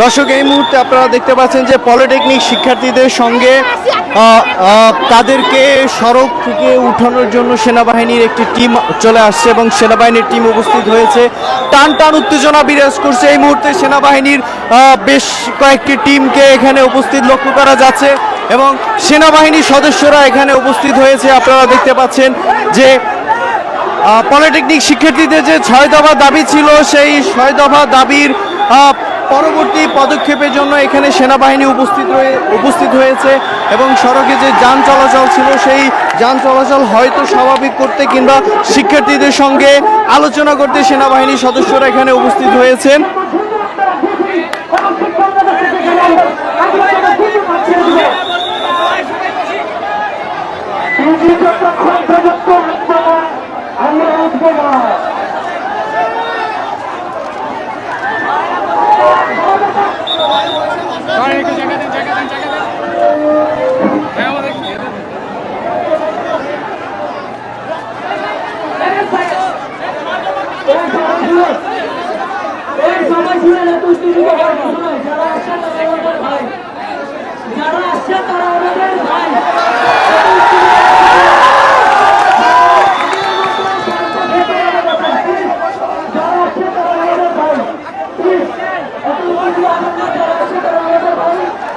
দর্শক, এই মুহূর্তে আপনারা দেখতে পাচ্ছেন যে পলিটেকনিক শিক্ষার্থীদের সঙ্গে তাদেরকে সড়ক থেকে উঠানোর জন্য সেনাবাহিনীর একটি টিম চলে আসছে এবং সেনাবাহিনীর টিম উপস্থিত হয়েছে। টান টান উত্তেজনা বিরাজ করছে এই মুহূর্তে। সেনাবাহিনীর বেশ কয়েকটি টিমকে এখানে উপস্থিত লক্ষ্য করা যাচ্ছে এবং সেনাবাহিনীর সদস্যরা এখানে উপস্থিত হয়েছে। আপনারা দেখতে পাচ্ছেন যে পলিটেকনিক শিক্ষার্থীদের যে 6 দফা দাবি ছিল, সেই 6 দফা দাবির পরবর্তী পদক্ষেপের জন্য এখানে সেনাবাহিনী উপস্থিত হয়েছে এবং সড়কে যে যান চলাচল ছিল সেই যান চলাচল হয়তো স্বাভাবিক করতে কিংবা শিক্ষার্থীদের সঙ্গে আলোচনা করতে সেনাবাহিনীর সদস্যরা এখানে উপস্থিত হয়েছেন। যারা আসছে তারা আমাদের ভাই।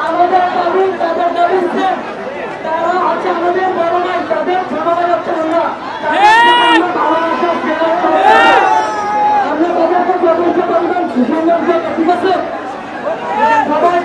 আমাদের দাবি তাদের দাবি তারা হচ্ছে আমাদের বড় ভাই, তাদের ছোট ভাই হচ্ছে আমরা। আমরা তাদেরকে যথেষ্ট করবেন সুন্দর, ঠিক আছে? সবাই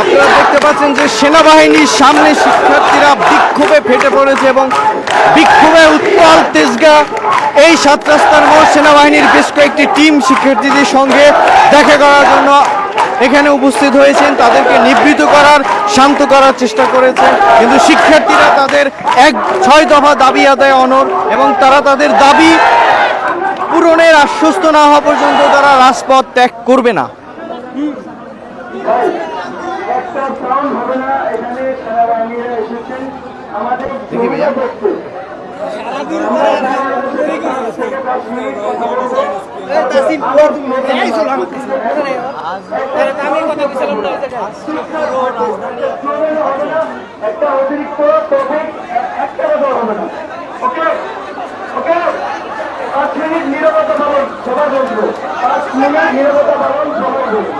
আপনারা দেখতে পাচ্ছেন যে সেনাবাহিনীর সামনে শিক্ষার্থীরা বিক্ষোভে ফেটে পড়েছে এবং বিক্ষোভে উত্তাল তেজগা এই 7 রাস্তার মোড়। সেনাবাহিনীর বেশ কয়েকটি টিম শিক্ষার্থীদের সঙ্গে দেখা করার জন্য এখানে উপস্থিত হয়েছেন, তাদেরকে নিবৃত করার, শান্ত করার চেষ্টা করেছেন, কিন্তু শিক্ষার্থীরা তাদের 6 দফা দাবি আদায় অনড় এবং তারা তাদের দাবি পূরণের আশ্বস্ত না হওয়া পর্যন্ত তারা রাজপথ ত্যাগ করবে না। একটা অতিরিক্ত ওকে ওকে 5 মিনিট নীরবতা পালন সবাই বলবো। 5 মিনিট নীরবতা পালন সবাই বলবো।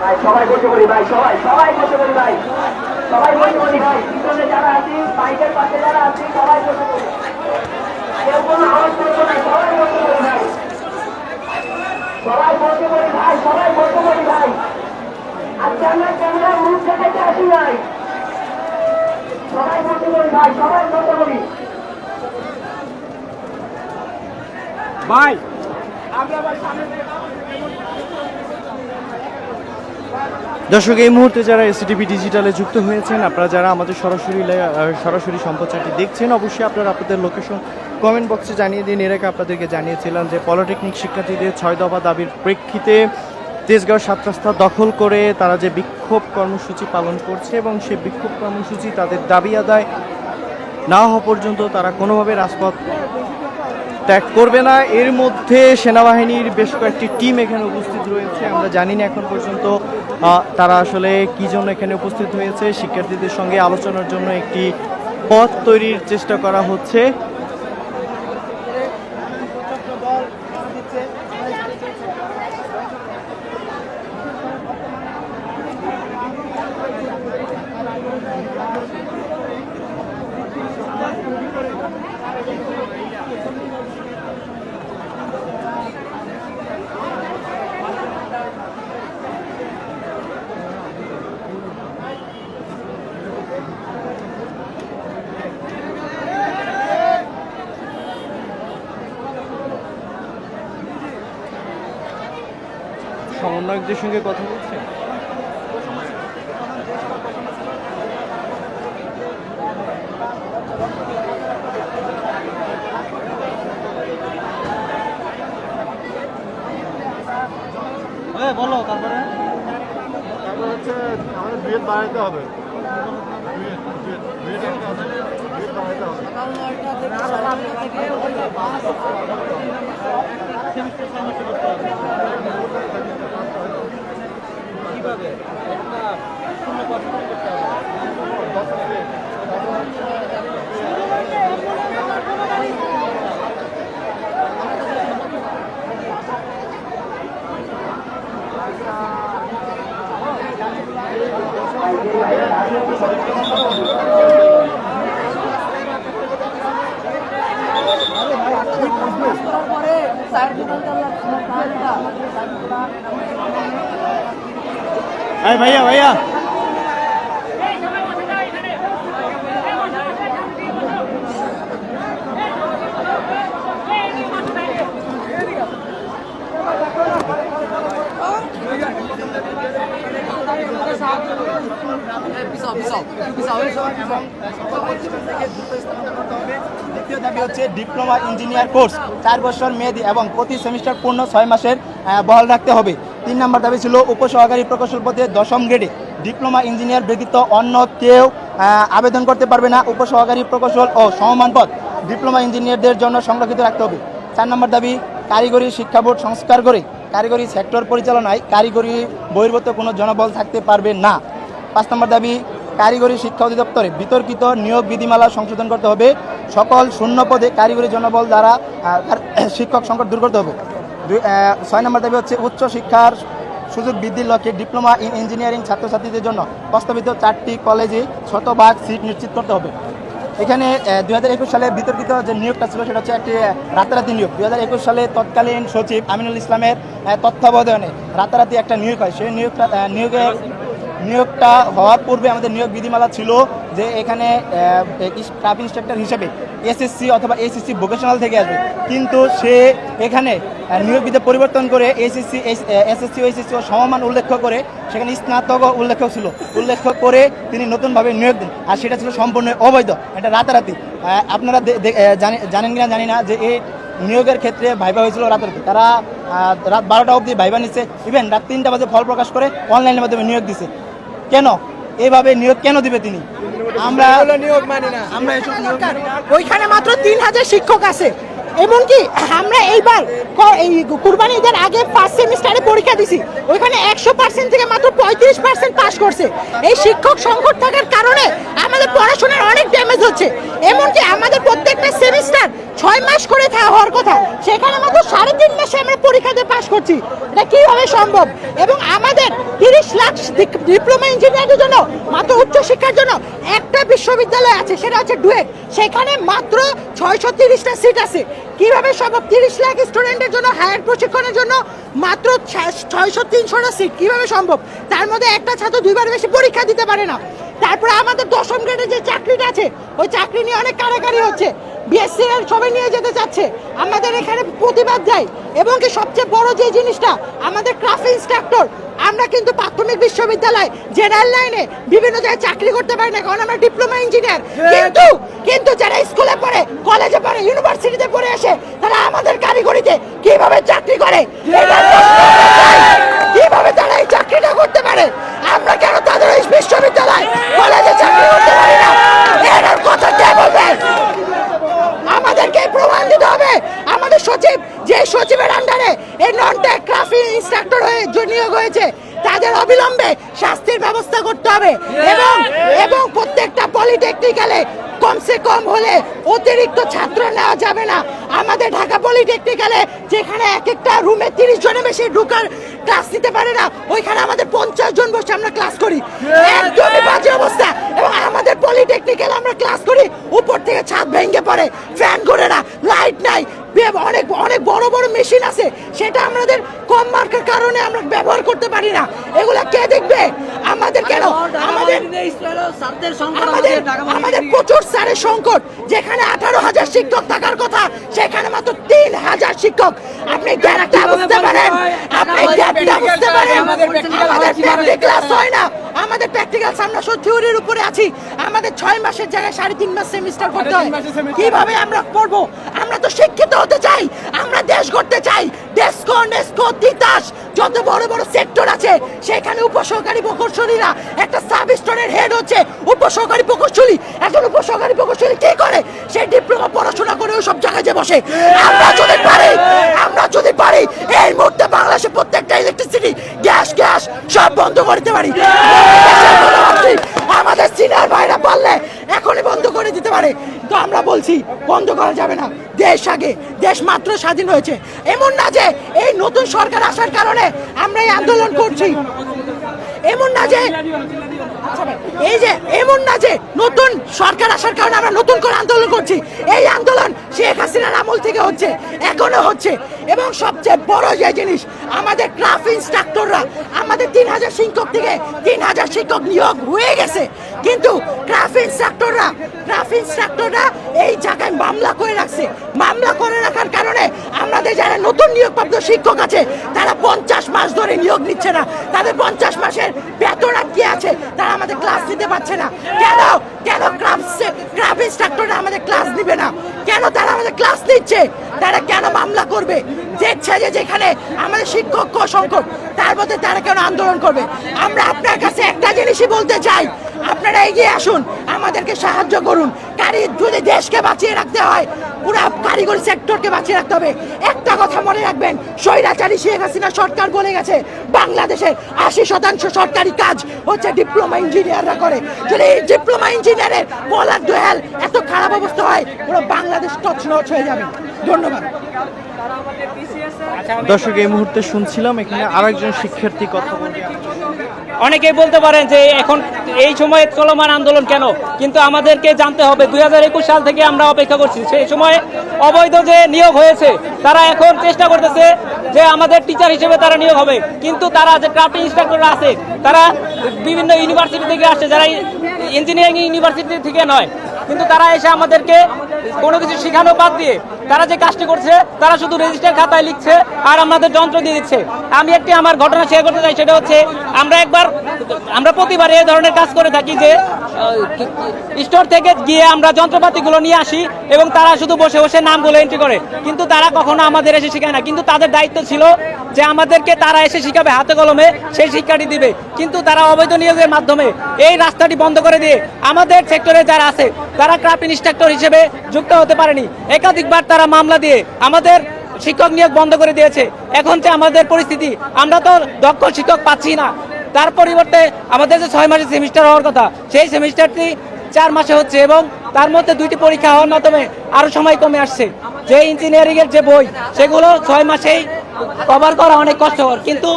ভাই সবাই বসে বলি, ভাই সবাই বসে বলি, ভাই সবাই বসে বলি, ভাই পিছনে যারা আছি, বাইকের পাশে যারা আছি সবাই বসে বলি, কেউ কোনো আওয়াজ করবো না, সবাই বসে বলি, ভাই সবাই বসে বলি, ভাই সবাই বসে বলি, ভাই আজকে আমরা ক্যামেরার মুখ দেখাতে আসি নাই, সবাই বসে বলি, ভাই সবাই বসে বলি ভাই। দর্শক, এই মুহূর্তে যারা এসিটিভি ডিজিটালে যুক্ত হয়েছেন, আপনারা যারা আমাদের সরাসরি সম্প্রচারটি দেখছেন, অবশ্যই আপনারা আপনাদের লোকেশন কমেন্ট বক্সে জানিয়ে দিন। এর আগে আপনাদেরকে জানিয়েছিলাম যে পলিটেকনিক শিক্ষার্থীদের 6 দফা দাবির প্রেক্ষিতে তেজগাঁও 7 রাস্তা দখল করে তারা যে বিক্ষোভ কর্মসূচি পালন করছে এবং সেই বিক্ষোভ কর্মসূচি তাদের দাবি আদায় না হওয়া পর্যন্ত তারা কোনোভাবে রাজপথ ত্যাগ করবে না। এর মধ্যে সেনাবাহিনীর বেশ কয়েকটি টিম এখানে উপস্থিত রয়েছে। আমরা জানি না এখন পর্যন্ত তারা আসলে কী জন্য এখানে উপস্থিত হয়েছে। শিক্ষার্থীদের সঙ্গে আলোচনার জন্য একটি পথ তৈরির চেষ্টা করা হচ্ছে। সমন্বয়কদের সঙ্গে কথা বলছেন? বলো তারপরে হচ্ছে আমাদের বিএড বাড়াইতে হবে। কিভাবে ভাইয়া ভাইয়া দ্বিতীয় দাবি হচ্ছে ডিপ্লোমা ইঞ্জিনিয়ার কোর্স 4 বছর মেয়াদি এবং প্রতি সেমিস্টার পূর্ণ 6 মাসের বহাল রাখতে হবে। 3 নম্বর দাবি ছিল উপসহকারী প্রকৌশল পদে 10ম গ্রেডে ডিপ্লোমা ইঞ্জিনিয়ার ব্যতীত অন্য কেউ আবেদন করতে পারবে না। উপসহকারী প্রকৌশল ও সমমান পদ ডিপ্লোমা ইঞ্জিনিয়ারদের জন্য সংরক্ষিত রাখতে হবে। 4 নম্বর দাবি কারিগরি শিক্ষা বোর্ড সংস্কার করে কারিগরি সেক্টর পরিচালনায় কারিগরি বহির্ভূত কোনো জনবল থাকতে পারবে না। 5 নম্বর দাবি কারিগরি শিক্ষা অধিদপ্তরে বিতর্কিত নিয়োগ বিধিমালা সংশোধন করতে হবে। সকল শূন্য পদে কারিগরি জনবল দ্বারা শিক্ষক সংকট দূর করতে হবে। 6 নম্বর দাবি হচ্ছে উচ্চ শিক্ষার সুযোগ বৃদ্ধির লক্ষ্যে ডিপ্লোমা ইন ইঞ্জিনিয়ারিং ছাত্রছাত্রীদের জন্য প্রস্তাবিত 4টি কলেজে শতভাগ সিট নিশ্চিত করতে হবে। এখানে 2021 সালে বিতর্কিত যে নিয়োগটা ছিল সেটা হচ্ছে একটি রাতারাতি নিয়োগ। 2021 সালে তৎকালীন সচিব আমিনুল ইসলামের তত্ত্বাবধানে রাতারাতি একটা নিয়োগ হয়। সেই নিয়োগটা হওয়ার পূর্বে আমাদের নিয়োগ বিধিমালা ছিল যে এখানে স্টাফ ইন্সট্রাক্টর হিসেবে এসএসসি অথবা এইচএসসি ভোকেশনাল থেকে আসবে, কিন্তু সে এখানে নিয়োগ বিধি পরিবর্তন করে এসএসসি ও সমমান উল্লেখ করে সেখানে স্নাতক উল্লেখ করে তিনি নতুনভাবে নিয়োগ দেন, আর সেটা ছিল সম্পূর্ণ অবৈধ। এটা রাতারাতি আপনারা জানেন কিনা জানি না যে এই নিয়োগের ক্ষেত্রে ভাইবা হয়েছিল রাতারাতি। তারা রাত 12টা অবধি ভাইবা নিচ্ছে, ইভেন রাত 3টা বাজে ফল প্রকাশ করে অনলাইনের মাধ্যমে নিয়োগ দিচ্ছে। কেন এইভাবে নিয়োগ কেন দিবে তিনি? আমরা নিয়োগ মানি না। আমরা ওইখানে মাত্র 3000 শিক্ষক আছে। এমনকি আমরা এইবার এই কুরবানি ঈদের আগে ফার্স্ট সেমিস্টারে পরীক্ষা দিছি, ওইখানে 100% থেকে মাত্র 35% পাস করছে। এই শিক্ষক সংকট থাকার কারণে আমাদের পড়াশোনার অনেক ড্যামেজ হচ্ছে। এমনকি আমাদের প্রত্যেকটা সেমিস্টার 6 মাস করে হওয়ার কথা, সেখানে মাত্র 3.5 মাসে আমরা পরীক্ষাতে পাস করছি। এটা কিভাবে সম্ভব? এবং আমাদের 30 লাখ ডিপ্লোমা ইঞ্জিনিয়ারের জন্য মাত্র উচ্চশিক্ষার জন্য একটা বিশ্ববিদ্যালয় আছে, সেটা হচ্ছে ডুয়েট। সেখানে মাত্র 630টা সিট আছে। কিভাবে সম্ভব? 30 লাখ স্টুডেন্টের জন্য হায়ার প্রশিক্ষণের জন্য মাত্র 600-300টা সিট কিভাবে সম্ভব? তার মধ্যে একটা ছাত্র 2বার বেশি পরীক্ষা দিতে পারে না। তারপরে আমাদের 10ম গ্রেডে যে চাকরিটা আছে, ওই চাকরি নিয়ে অনেক কারাকারি হচ্ছে। বিএসসি এর সবাই নিয়ে যেতে চাচ্ছে, আমাদের এখানে প্রতিবাদ যায়। এবং কি সবচেয়ে বড় যে জিনিসটা, আমাদের ক্রাফট ইনস্ট্রাক্টর আমরা কিন্তু প্রাথমিক বিশ্ববিদ্যালয় জেনারেল লাইনে বিভিন্ন জায়গায় চাকরি করতে পারি না, কারণ আমরা ডিপ্লোমা ইঞ্জিনিয়ার। কিন্তু যারা স্কুলে পড়ে, কলেজে পড়ে, ইউনিভার্সিটিতে পড়ে আসে, তারা আমাদের কারিগরিতে কিভাবে চাকরি করে, কিভাবে তারা এই চাকরিটা করতে পারে? আমরা কেন তাদের এই বিশ্ববিদ্যালয় কলেজে চাকরি করতে পারি না? এর কথা কে বলবে? আমাদেরকে প্রমাণ দিতে হবে। আমাদের সচিব, যে সচিবের আন্ডারে এই নন টেক ক্রাফট ইনস্ট্রাক্টর হয়ে নিয়োগ হয়েছে, তাদের অবিলম্বে শাস্তির ব্যবস্থা করতে হবে। এবং প্রত্যেকটা পলিটেকনিক্যালে কমসে কম হলে অতিরিক্ত ছাত্র নেওয়া যাবে না। আমাদের ঢাকা পলিটেকনিক্যালে যেখানে এক একটা রুমে 30 জনের বেশি ঢুকার ক্লাস নিতে পারে না, ওইখানে আমাদের 50 জন বসে আমরা ক্লাস করি। একদমই বাজে অবস্থা। এবং আমাদের পলিটেকনিক্যালে আমরা ক্লাস করি, উপর থেকে ছাদ ভেঙে পড়ে, ফ্যান ঘুরে না, লাইট নাই, অনেক অনেক বড় বড় মেশিন আছে, সেটা আমাদের কম মার্কের কারণে আমরা ব্যবহার করতে পারি না। এগুলা কে দেখবে? আমাদের কেন? আমাদের আমাদের প্রচুর স্যারের সংকট। যেখানে 18,000 শিক্ষক থাকার কথা, সেখানে মাত্র 3,000 শিক্ষক। আপনি গ্যাপটা বুঝতে পারেন? আপনি গ্যাপটা বুঝতে পারেন? আমাদের প্র্যাকটিক্যাল হয় না। আমাদের প্র্যাকটিক্যাল আমরা থিওরির উপরে আছি। আমাদের 6 মাসের জায়গায় 3.5 মাস সেমিস্টার করতে হয়। কিভাবে আমরা পড়বো? আমরা তো শিক্ষিত হতে চাই, আমরা দেশ গড়তে চাই। ডেস্কো নেস্কো তিতাস যত বড় বড় সেক্টর আছে, সেখানে উপসহকারী প্রকৌশলীরা, একটা সাব স্টোরের হেড হচ্ছে উপসহকারী প্রকৌশলী। একজন উপসহকারী প্রকৌশলী কি করে? সে ডিপ্লোমা পড়াশোনা করে সব জায়গায় যে বসে। আমরা যদি পারি এই মুহূর্তে বাংলাদেশে প্রত্যেকটা ইলেকট্রিসিটি, গ্যাস সব বন্ধ করতে পারি। আমাদের সিনিয়র ভাইরা বললে এখনই বন্ধ করে দিতে পারে। তো আমরা বলছি বন্ধ করা যাবে না। দেশ মাত্র স্বাধীন হয়েছে। এমন না যে এই নতুন সরকার আসার কারণে আমরা এই আন্দোলন করছি, এমন না যে নতুন সরকার আসার কারণে আমরা নতুন করে আন্দোলন করছি। এই আন্দোলন শেখ হাসিনার আমল থেকে হচ্ছে, এখনো হচ্ছে। এবং সবচেয়ে বড় যে জিনিস, আমাদের ক্রাফট ইনস্ট্রাক্টররা, আমাদের 3,000 শিক্ষক থেকে 3,000 শিক্ষক নিয়োগ হয়ে গেছে, কিন্তু ক্রাফট ইনস্ট্রাক্টররা এই জায়গায় মামলা করে রাখছে। মামলা করে রাখার কারণে আমাদের যারা নতুন নিয়োগপ্রাপ্ত শিক্ষক আছে, তারা 50 মাস ধরে নিয়োগ নিচ্ছে না। তাদের 50 মাসের বেতন আটকে আছে, তারা আমাদের ক্লাস নিতে পারছে না। কেন ক্রাফট ইনস্ট্রাক্টররা আমাদের ক্লাস নিবে না? কেন তারা আমাদের ক্লাস নিচ্ছে? তারা কেন মামলা করবে? দেখছে যে যেখানে আমাদের শিক্ষক সংকট, তার মধ্যে তারা কেন আন্দোলন করবে? আমরা আপনার কাছে একটা জিনিসই বলতে চাই, আপনারা এগিয়ে আসুন, আমাদেরকে সাহায্য করুন। যদি দেশকে বাঁচিয়ে রাখতে হয়, পুরো কারিগরি সেক্টরকে বাঁচিয়ে রাখতে হবে। একটা কথা মনে রাখবেন, স্বৈরাচারী শেখ হাসিনা সরকার বলে গেছে বাংলাদেশের 80% সরকারি কাজ হচ্ছে ডিপ্লোমা ইঞ্জিনিয়াররা করে। যদি এই ডিপ্লোমা ইঞ্জিনিয়ারের বলার দোহাল এত খারাপ অবস্থা হয়, পুরো বাংলাদেশ তছনছ হয়ে যাবে। ধন্যবাদ। দর্শক, এই মুহূর্তে শুনছিলাম এখানে আরেকজন শিক্ষার্থী কথা বলবে। অনেকেই বলতে পারেন যে এখন এই সময়ে চলমান আন্দোলন কেন, কিন্তু আমাদেরকে জানতে হবে 2021 সাল থেকে আমরা অপেক্ষা করছি। সেই সময় অবৈধ যে নিয়োগ হয়েছে, তারা এখন চেষ্টা করতেছে যে আমাদের টিচার হিসেবে তারা নিয়োগ হবে, কিন্তু তারা যে ক্রাফট ইনস্ট্রাক্টররা আছে, তারা বিভিন্ন ইউনিভার্সিটি থেকে আসছে, যারা ইঞ্জিনিয়ারিং ইউনিভার্সিটি থেকে নয়, কিন্তু তারা এসে আমাদেরকে কোনো কিছু শেখানো বাদ দিয়ে তারা যে কাজটি করছে, তারা শুধু রেজিস্টার খাতায় লিখছে আর আমাদের যন্ত্র দিয়ে দিচ্ছে। আমি আমার ঘটনা শেয়ার করতে চাই। সেটা হচ্ছে, আমরা প্রতিবার এই ধরনের কাজ করে থাকি যে স্টোর থেকে গিয়ে আমরা যন্ত্রপাতিগুলো নিয়ে আসি এবং তারা শুধু বসে বসে নামগুলো এন্ট্রি করে, কিন্তু তারা কখনো আমাদের এসে শেখায় না। কিন্তু তাদের দায়িত্ব ছিল যে আমাদেরকে তারা এসে শিখাবে, হাতে কলমে সেই শিক্ষাটি দিবে, কিন্তু তারা অবৈধ নিয়োগের মাধ্যমে এই রাস্তাটি বন্ধ করে দিয়ে আমাদের সেক্টরে যারা আছে, তারা ক্রাফট ইনস্ট্রাক্টর হিসেবে যুক্ত হতে পারেনি। একাধিকবার তারা মামলা দিয়ে আমাদের শিক্ষক নিয়োগ বন্ধ করে দিয়েছে। এখন যে আমাদের পরিস্থিতি, আমরা তো দক্ষ শিক্ষক পাচ্ছি না। তার পরিবর্তে আমাদের যে 6 মাসের সেমিস্টার হওয়ার কথা, সেই সেমিস্টারটি 4 মাসে হচ্ছে এবং তার মধ্যে 2টি পরীক্ষা হওয়ার মাধ্যমে আরও সময় কমে আসছে। যে ইঞ্জিনিয়ারিংয়ের যে বই, সেগুলো 6 মাসেই কভার করা অনেক কষ্টকর, কিন্তু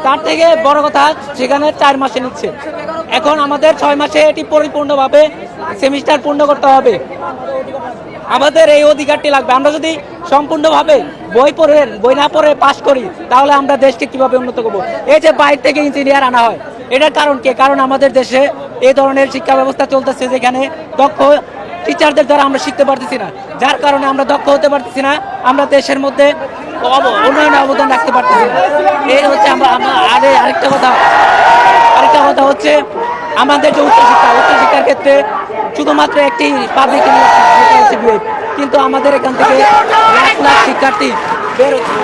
তার থেকে বড় কথা সেখানে 4 মাসে নিচ্ছে। এখন আমাদের 6 মাসে এটি পরিপূর্ণভাবে সেমিস্টার পূর্ণ করতে হবে। আমাদের এই অধিকারটি লাগবে। আমরা যদি সম্পূর্ণভাবে বই না পড়ে পাস করি, তাহলে আমরা দেশকে কিভাবে উন্নত করবো? এই যে বাইরে থেকে ইঞ্জিনিয়ার আনা হয়, এটার কারণ কি? কারণ আমাদের দেশে এই ধরনের শিক্ষা ব্যবস্থা চলতেছে, যেখানে দক্ষ টিচারদের দ্বারা আমরা শিখতে পারতেছি না, যার কারণে আমরা দক্ষ হতে পারতেছি না, আমরা দেশের মধ্যে উন্নয়নে অবদান রাখতে পারতেছি না। এই হচ্ছে আরেকটা কথা হচ্ছে, আমাদের যে উচ্চশিক্ষার ক্ষেত্রে শুধুমাত্র একটি পাবলিক ইউনিভার্সিটি, কিন্তু আমাদের এখান থেকে লাখ লাখ শিক্ষার্থী বের হচ্ছে।